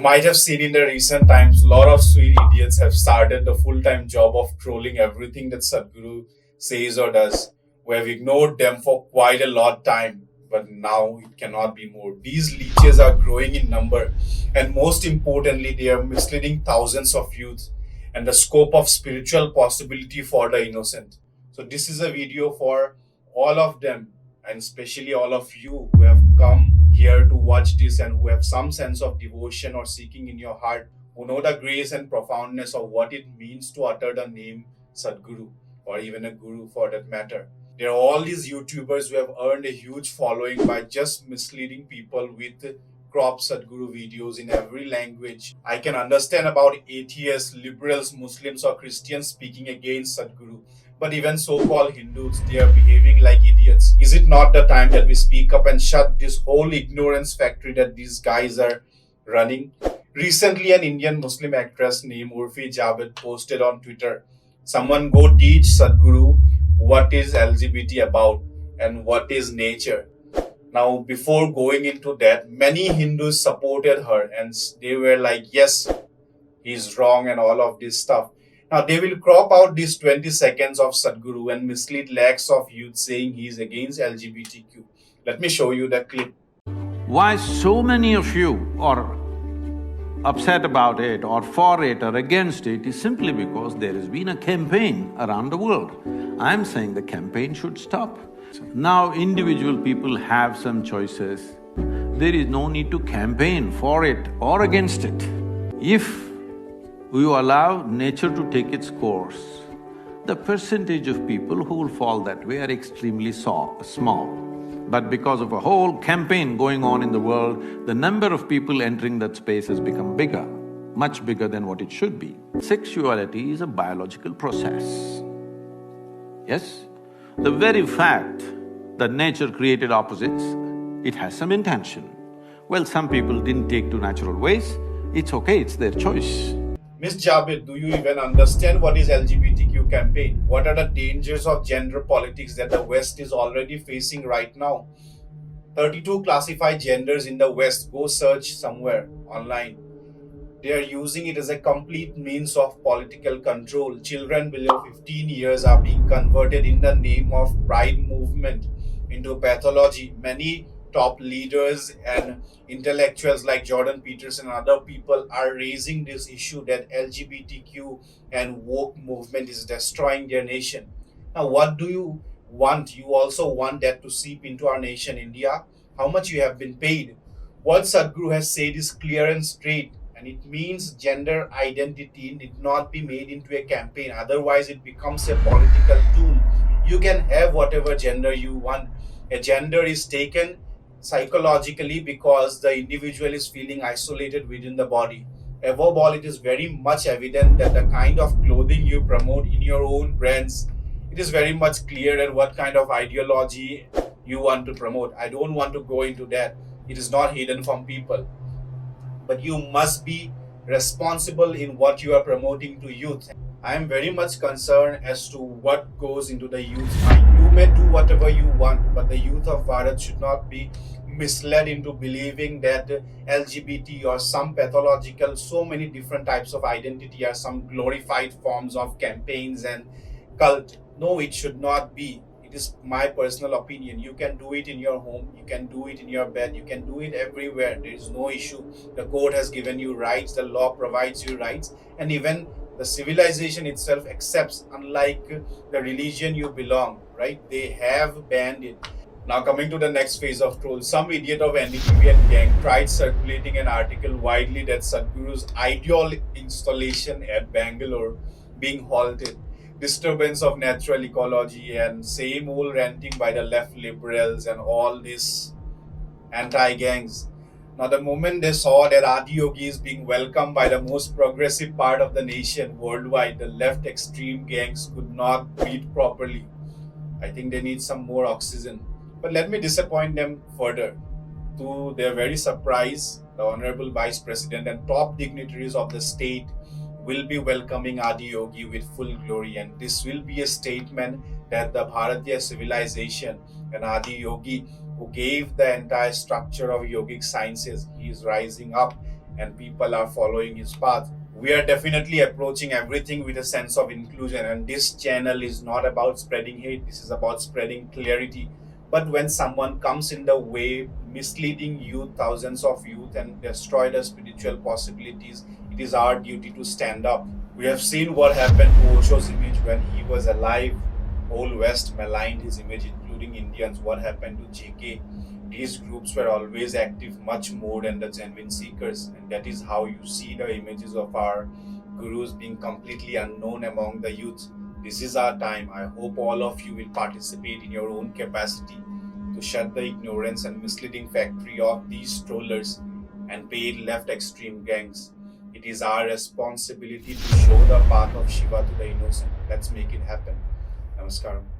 might have seen in the recent times, a lot of sweet idiots have started the full-time job of trolling everything that Sadhguru says or does. We have ignored them for quite a lot of time, but now it cannot be more. These leeches are growing in number, and most importantly, they are misleading thousands of youth and the scope of spiritual possibility for the innocent. So this is a video for all of them, and especially all of you who have come here to watch this and who have some sense of devotion or seeking in your heart, who know the grace and profoundness of what it means to utter the name Sadhguru, or even a guru for that matter. There are all these YouTubers who have earned a huge following by just misleading people with crop Sadhguru videos in every language. I can understand about atheists, liberals, Muslims or Christians speaking against Sadhguru, but even so-called Hindus, they are behaving like idiots. Is it not the time that we speak up and shut this whole ignorance factory that these guys are running? Recently, an Indian Muslim actress named Uorfi Javed posted on Twitter, "Someone go teach Sadhguru what is LGBT about and what is nature." Now, before going into that, many Hindus supported her and they were like, yes, he's wrong and all of this stuff. Now, they will crop out these 20 seconds of Sadhguru and mislead lakhs of youth saying he's against LGBTQ. Let me show you the clip. Why so many of you are upset about it or for it or against it is simply because there has been a campaign around the world. I'm saying the campaign should stop. Now individual people have some choices. There is no need to campaign for it or against it. If you allow nature to take its course, the percentage of people who will fall that way are extremely small. But because of a whole campaign going on in the world, the number of people entering that space has become bigger, much bigger than what it should be. Sexuality is a biological process. Yes? The very fact that nature created opposites, it has some intention. Well, some people didn't take to natural ways, it's okay, it's their choice. Miss Javed, do you even understand what is LGBTQ campaign? What are the dangers of gender politics that the West is already facing right now? 32 classified genders in the West, go search somewhere online. They are using it as a complete means of political control. Children below 15 years are being converted in the name of pride movement into pathology. Many top leaders and intellectuals like Jordan Peterson and other people are raising this issue that LGBTQ and woke movement is destroying their nation. Now, what do you want? You also want that to seep into our nation, India? How much you have been paid? What Sadhguru has said is clear and straight, and it means gender identity need not be made into a campaign. Otherwise, it becomes a political tool. You can have whatever gender you want. A gender is taken psychologically because the individual is feeling isolated within the body. Above all, it is very much evident that the kind of clothing you promote in your own brands, it is very much clear that what kind of ideology you want to promote. I don't want to go into that. It is not hidden from people. But you must be responsible in what you are promoting to youth. I am very much concerned as to what goes into the youth's mind. You may do whatever you want, but the youth of Bharat should not be misled into believing that LGBT or some pathological, so many different types of identity are some glorified forms of campaigns and cult. No, it should not be. It is my personal opinion. You can do it in your home, you can do it in your bed, you can do it everywhere. There is no issue. The court has given you rights, the law provides you rights, and even the civilization itself accepts, unlike the religion you belong, right? They have banned it. Now coming to the next phase of troll, some idiot of NDTV and gang tried circulating an article widely that Sadhguru's ideal installation at Bangalore being halted, disturbance of natural ecology, and same old ranting by the left liberals and all these anti-gangs. Now, the moment they saw that AdiYogi is being welcomed by the most progressive part of the nation worldwide, the left extreme gangs could not breathe properly. I think they need some more oxygen. But let me disappoint them further. To their very surprise, the Honorable Vice President and top dignitaries of the state will be welcoming AdiYogi with full glory, and this will be a statement that the Bharatiya civilization and AdiYogi, who gave the entire structure of yogic sciences, he is rising up and people are following his path. We are definitely approaching everything with a sense of inclusion, and this channel is not about spreading hate, this is about spreading clarity. But when someone comes in the way, misleading youth, thousands of youth, and destroy the spiritual possibilities, it is our duty to stand up. We have seen what happened to Osho's image when he was alive. Whole West maligned his image, including Indians. What happened to JK? These groups were always active much more than the genuine seekers, and that is how you see the images of our gurus being completely unknown among the youth. This is our time. I hope all of you will participate in your own capacity to shut the ignorance and misleading factory of these trollers and paid left extreme gangs. It is our responsibility to show the path of Shiva to the innocent. Let's make it happen. Namaskaram.